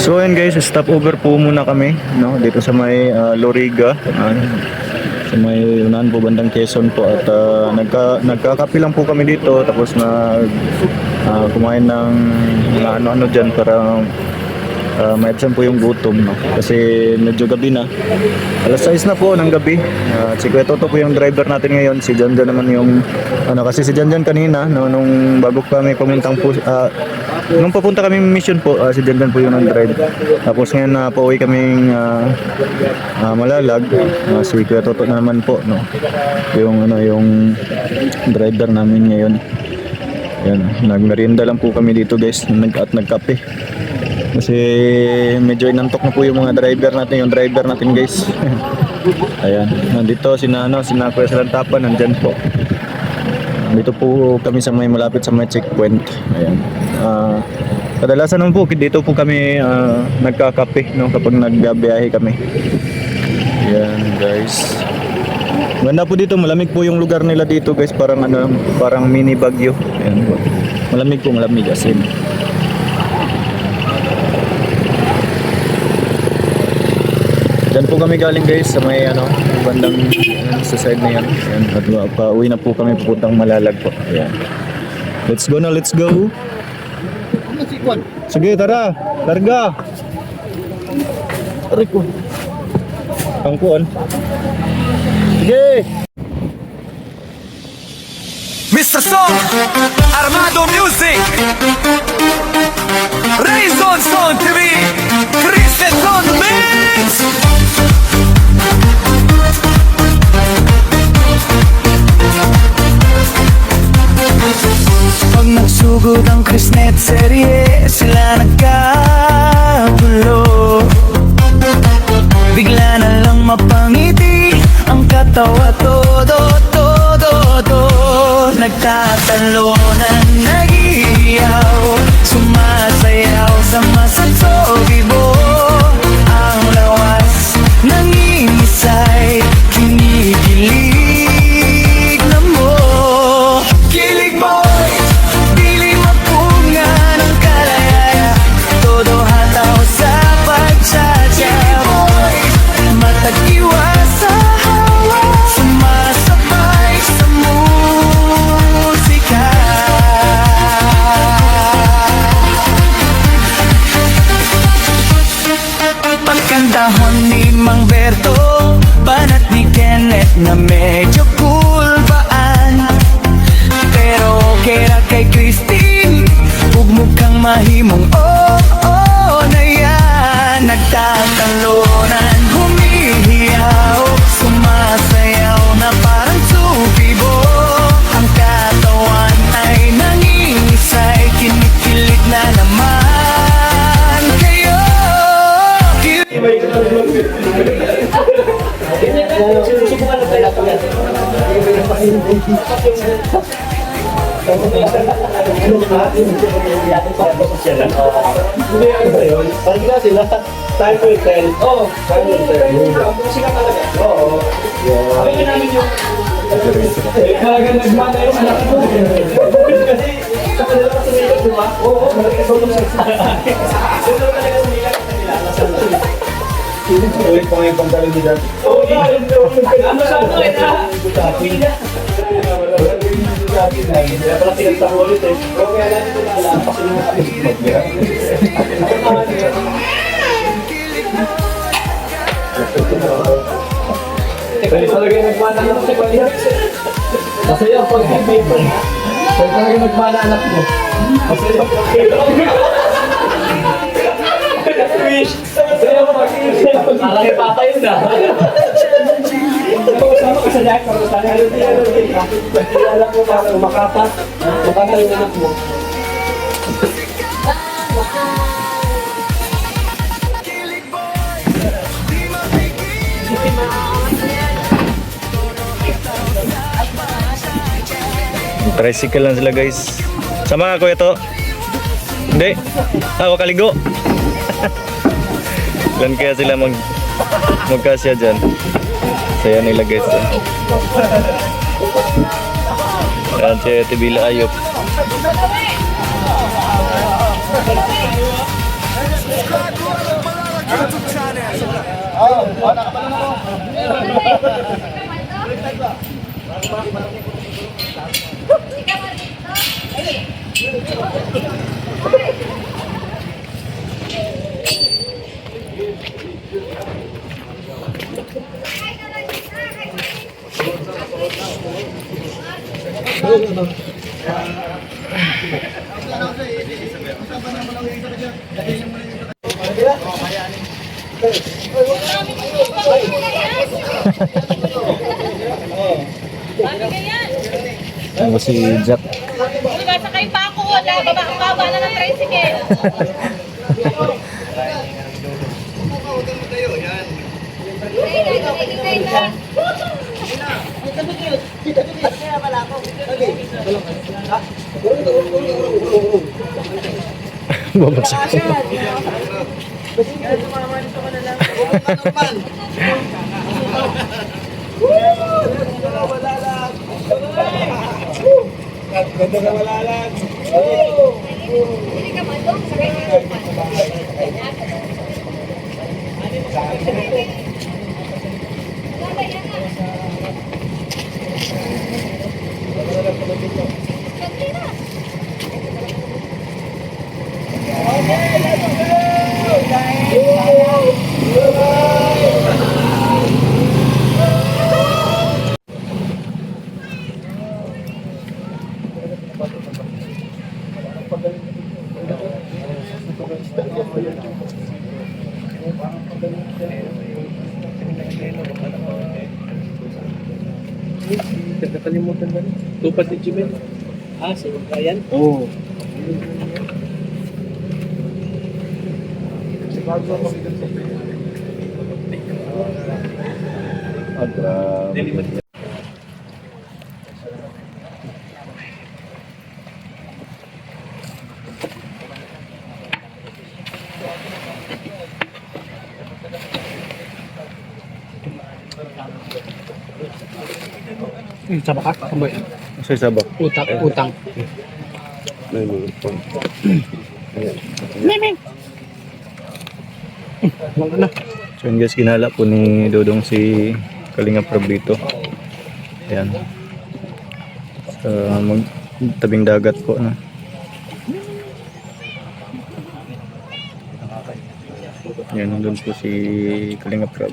So ayun guys, stop over po muna kami, no, dito sa may Loriga, sa may unahan po bandang Quezon po, at nagkakape lang po kami dito, tapos kumain ng mga ano-ano dyan para maibsan po yung gutom, no? Kasi medyo gabi na, alas 6 na po ng gabi. Si Kuya Toto po yung driver natin ngayon, si Janjan naman yung kasi si Janjan kanina, no, nung bago kami pumuntang po, nung papunta kami mission po, si Janjan po yung nag-drive. Tapos ngayon na pauwi kaming Malalag, si Kuya Toto na naman po, no, yung driver namin ngayon. Yan, nagmerienda lang po kami dito guys, at nagkape. Kasi medyo inantok na po yung mga driver natin guys. Ayan, nandito sina Kuya Salantapan, nandyan po. Dito po kami sa may malapit sa may checkpoint. Ayan. Kadalasan naman po dito po kami nagkakape, no, kapag nagbiyahe kami. Ayan guys. Ganda po dito, malamig po yung lugar nila dito guys, parang mini Baguio. Ayan po. Malamig as in. Diyan po kami galing guys sa may bandang sa side na yan. Ayan, at pauwi na po kami papuntang Malalag po. Ayan. Let's go na, let's go. Sige, tara. Larga. Aray ko. Pangkuan. Sige. Mr. Song, Armado Music, Rayson Son TV, Christian Son Mix. Pag nagsugod ang Chrisnet serye, sila nagkagulo. Bigla na lang mapangiti ang katawa, todo nagtatalunan, nag-iiyaw, sumasayaw sa masatsogibo. Ang lawas ng inisay, kinikilig na mo. Kilig boy, dili mapunga ng kalayaya, todo hataw sa pagtsatsaw. Matag-iwas sa hawa, sumasabay sa musika. Pagkantahon ni Mang Berto, banat ni Kenneth na medyo cool baan. Pero okay ra kay Christine, ugmog kang mahimong na yan. Nagtatalunan, humihiyaw, sumasayaw na parang sukibo. Ang katawan ay nangingisay, kinikilig na naman kayo. Time will tell. Oo, time will tell. Musika talaga. Oo. Sabi namin yung talagang nagmana yung anak mo. Kasi sa kanila ka sumikat, di ba? Oo, nagkasulong siya sa akin. Sino talaga sumikat sa kanila? Ulit pa ngayon pagdalang nila. Oo, yun. Ano sa ano eh na? Pamilya. Kaya pala sinagtang ulit eh. Pero kaya natin ito na alam. Kasi nung kaya talaga nagmana anak sa kanya. Masaya ang pag-paper. Kaya talaga nagmana anak mo. Masaya ang pag-paper. Wish. Masaya ang pag-paper. Parang papa yun na. Sama ka sa lahat. Alam mo parang makata yung anak mo. Tricycle lang sila guys. Sama ka Kuya to? Hindi? Wakaligo. Lan kaya sila magkasya dyan. Saya nila guys. Ayan si Ate Bila Ayop. Subscribe to Ano si Jack? Sakay pa ako, wala. Baba na ng tricycle. Babagsak. Nakalimutan ba rin? Tupad ni Jimel. Ah, si Ryan? Oo. Grabe. Sabak ka? Kamay. Sa sabak. Utang. Miming! Wala na. So yun guys, ginala po ni Dodong si Kalingap Rob dito. Ayan. Sa tabing dagat po. No? Ayan, nandun po si Kalingap Rob.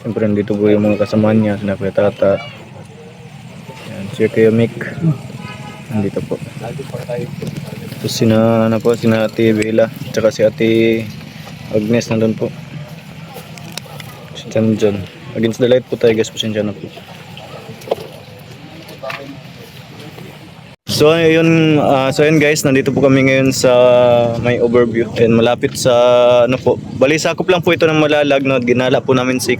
Siyempre nandito po yung mga kasamaan niya, sina Kuya Tata. Ayan, si Kuya Mick. Nandito po. Tapos sina Ate Bella, tsaka si Ate Agnes nandun po. Si John. Against the light po tayo guys, pasensya na po. So ayun, guys, nandito po kami ngayon sa may overview. And malapit sa ano po. Bali sakop lang po ito ng Malalag, no. Ginala po namin si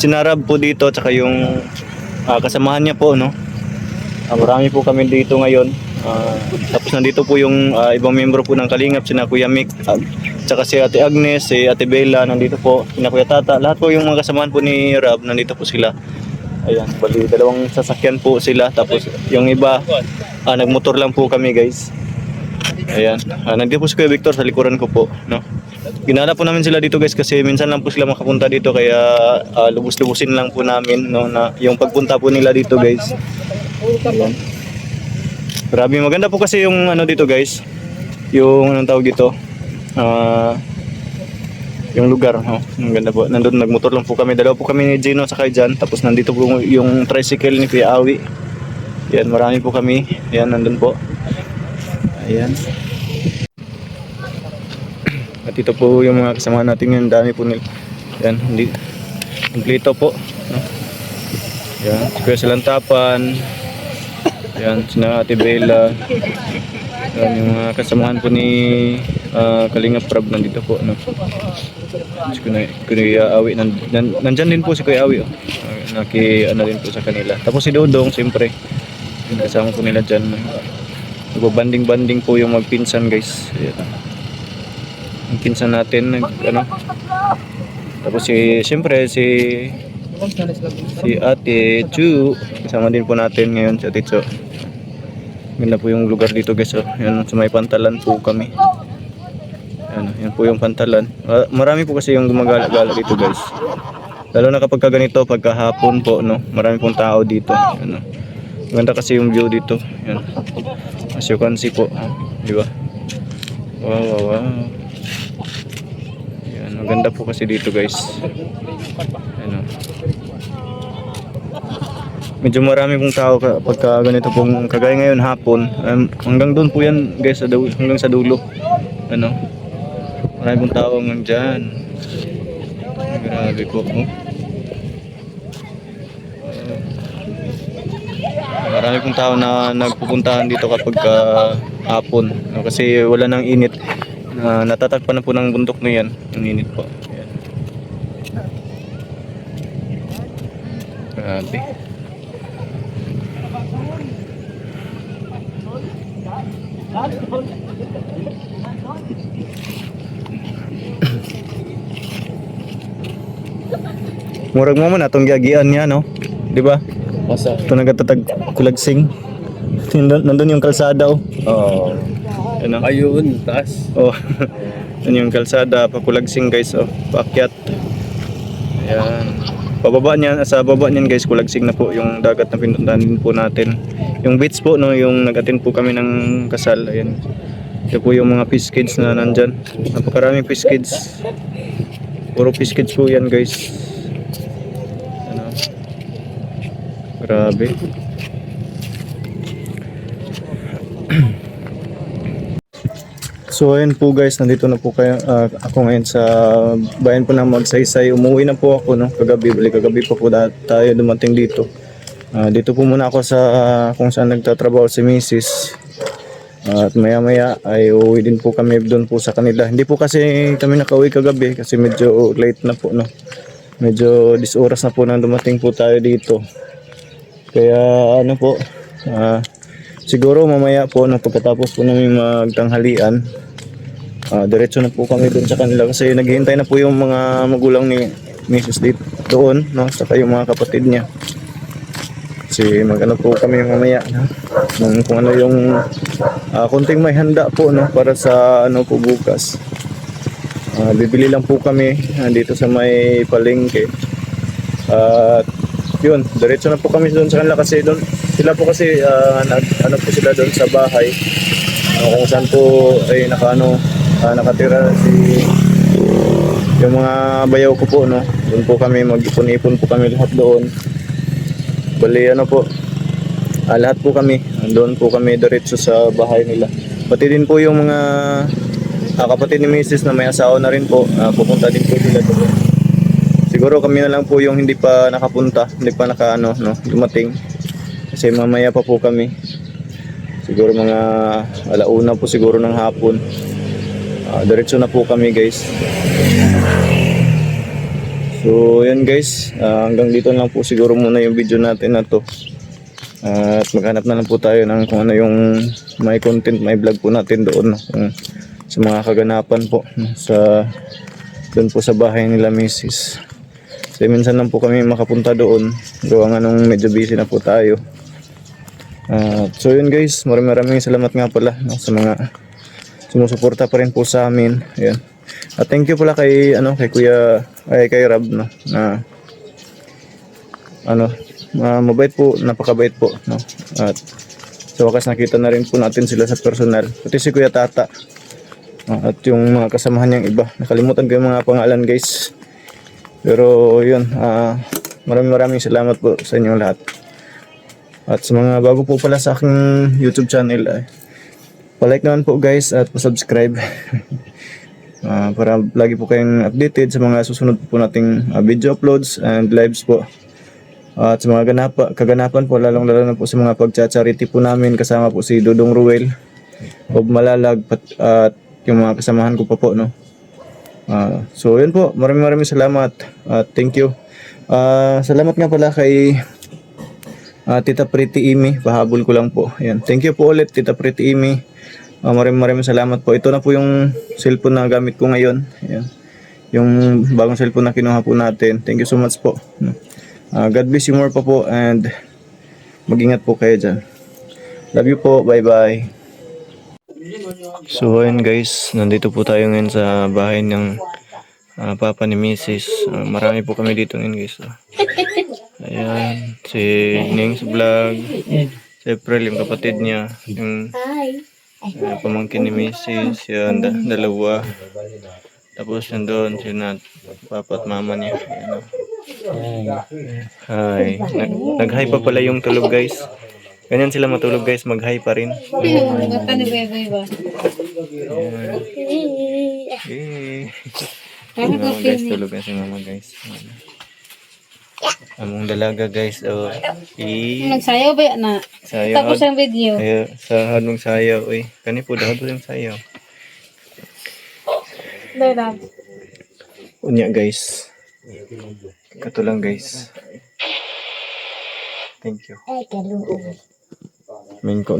Narab po dito, tsaka yung kasamahan niya po, no. Marami po kami dito ngayon. Tapos nandito po yung ibang membro po ng Kalingap, sina Kuya Mick, tsaka si Ate Agnes, si Ate Bella, nandito po, sina Kuya Tata. Lahat po yung mga kasamahan po ni Rab, nandito po sila. Ayan, bali dalawang sasakyan po sila. Tapos yung iba, nagmotor lang po kami guys. Ayan, nandito po si Kuya Victor sa likuran ko po, no. Ginala po namin sila dito guys kasi minsan lang po sila makapunta dito, kaya lubos-lubusin lang po namin, no, na yung pagpunta po nila dito guys. Ayan. Grabe, maganda po kasi yung ano dito guys, yung anong tawag dito, yung lugar, no? Ang ganda po. Nandun nagmotor lang po kami, dalawa po kami ni Gino sakay dyan. Tapos nandito po yung tricycle ni Kuya Awi. Yan, marami po kami. Yan, nandun po. Ayan. At ito po yung mga kasama natin ngayon, dami po nila. Yan, hindi kompleto po, no? Yan, si Kuya Silantapan. Yan, sina Ate Bella. Yan, yung mga kasamahan po ni Kalingap Rob nandito po, no? Si Kuya Awi, nandyan din po si Kuya Awi, oh. Ano din po sa kanila. Tapos si Dodong, siyempre, yung kasama po nila dyan. Banding-banding po yung magpinsan guys. Ayan. Yung pinsan natin, tapos siyempre si Ate Chu, kasama din po natin ngayon si Ate Chu. Ganda po yung lugar dito guys, oh. Yan, sa may pantalan po kami. Yan, yan. Yan po yung pantalan. Marami po kasi yung gumagala-gala dito guys. Lalo na kapag ganito, pagkahapon po, no? Marami pong tao dito. Ano? Maganda kasi yung view dito. Yan. As you can see po. Di ba? Wow, wow, wow. Yan. Maganda po kasi dito guys. Ano? Medyo marami pong tao pagka ganito pong kagaya ngayon hapon. Hanggang doon po yan guys, hanggang sa dulo. Ano? Marami pong tao hanggang dyan. Grabe po. Oh. Marami pong tao na nagpupuntahan dito kapag hapon. No? Kasi wala nang init. Natatakpan na po ng bundok na yan. Ang init po. Ayan. Grabe. Murag mo man atong giagian niya, no? Di ba? Masa? Ito nagatatag Kulagsing. Nandun yung kalsada, oh. Oo. Ano? Ayun, taas. Oh. Yan yung kalsada, Pakulagsing guys, oh. Paakyat. Ayan. Pababa niyan, sa baba niyan guys, Kulagsing na po yung dagat na pinuntahan din po natin. Yung beach po, no, yung nag-attend po kami ng kasal. Ayan. Ito po yung mga fish kids na nandyan. Napakaraming fish kids. Puro fish kids po yan guys. Ano? Grabe. So ayun po guys, nandito na po kayo, ako ngayon sa bayan po ng Magsaysay. Umuwi na po ako, no, kagabi. Kagabi pa po tayo dumating dito. Dito po muna ako sa kung saan nagtatrabaho si Mrs. At maya maya ay uuwi din po kami doon po sa kanila. Hindi po kasi kami nakauwi kagabi kasi medyo late na po, no. Medyo 10 oras na po nang dumating po tayo dito. Kaya ano po, siguro mamaya po na pagkatapos po namin magtanghalian, diretso na po kami doon sa kanila kasi naghihintay na po yung mga magulang ni Mrs. dito doon, no, saka yung mga kapatid niya. Kasi magano po kami mamaya, no? Kung ano yung kunting may handa po, no, para sa ano po bukas. Bibili lang po kami dito sa may palengke. At yun, diretso na po kami doon sa kanila kasi doon sila po kasi ano po sila doon sa bahay. Kung saan po ay nakatira yung mga bayaw ko po, no. Doon po kami mag-ipon-ipon po kami lahat doon. Bali ano po, lahat po kami doon po kami diretso sa bahay nila. Pati din po yung mga kapatid ni Mrs. na may asawa na rin po, pupunta din po sila doon. Siguro kami na lang po yung hindi pa nakapunta, hindi pa dumating. Kasi mamaya pa po kami. Siguro mga alauna po siguro ng hapon. Diretso na po kami guys. So yan guys, hanggang dito lang po siguro muna yung video natin na to. At maghanap na lang po tayo ng kung ano yung may content, may vlog po natin doon, no? Sa mga kaganapan po, no? Doon po sa bahay nila Mrs. Kasi minsan lang po kami makapunta doon. Gawa nga nung medyo busy na po tayo. So yun guys, maraming salamat nga pala, no, sa mga sumusuporta pa rin po sa amin. Ayan. At thank you pala kay Kuya kay Rab, no, na mabait po, napakabait po, no. At sa wakas nakita na rin po natin sila sa personal. Pati si Kuya Tata. At yung mga kasamahan niyang iba. Nakalimutan ko yung mga pangalan guys. Pero yun, maraming salamat po sa inyong lahat. At sa mga bago po pala sa aking YouTube channel, palike naman po guys at pa-subscribe. Para lagi po kayong updated sa mga susunod po nating video uploads and lives po. At sa mga kaganapan po, lalong na po sa mga pagcha-charity po namin, kasama po si Dudong Ruel, Bob Malalag, at yung mga kasamahan ko pa po, no. So yun po, maraming salamat at thank you. Salamat nga pala kay Tita Pretty Imi, pahabol ko lang po. Ayan. Thank you po ulit Tita Pretty Imi. Maraming salamat po. Ito na po yung cellphone na gamit ko ngayon. Ayan. Yung bagong cellphone na kinuha po natin. Thank you so much po. God bless you more po and mag-ingat po kayo dyan. Love you po. Bye bye. So ayun guys, nandito po tayo ngayon sa bahay ng papa ni Mrs. Marami po kami dito ngayon guys. Ayan, si Nings Vlog, si April, yung kapatid niya, yung pamangkin ni Mrs. Yan, dalawa. Tapos nandun si Nat, papa at mama niya. Ayan, hi. Nag-hi pa pala yung tulog guys. Ganyan sila matulog guys, mag-hi pa rin. Gata ni Bebe ba? Eh. Mama guys, tulog na si mama guys. Among dalaga guys, oh. Nagsayaw ba yan na? Sayaw. Tapos ang video. Sa hadong sayaw, eh. Kani po dahil yung sayaw. Dala. Unya guys. Kato lang guys. Thank you. Main ko.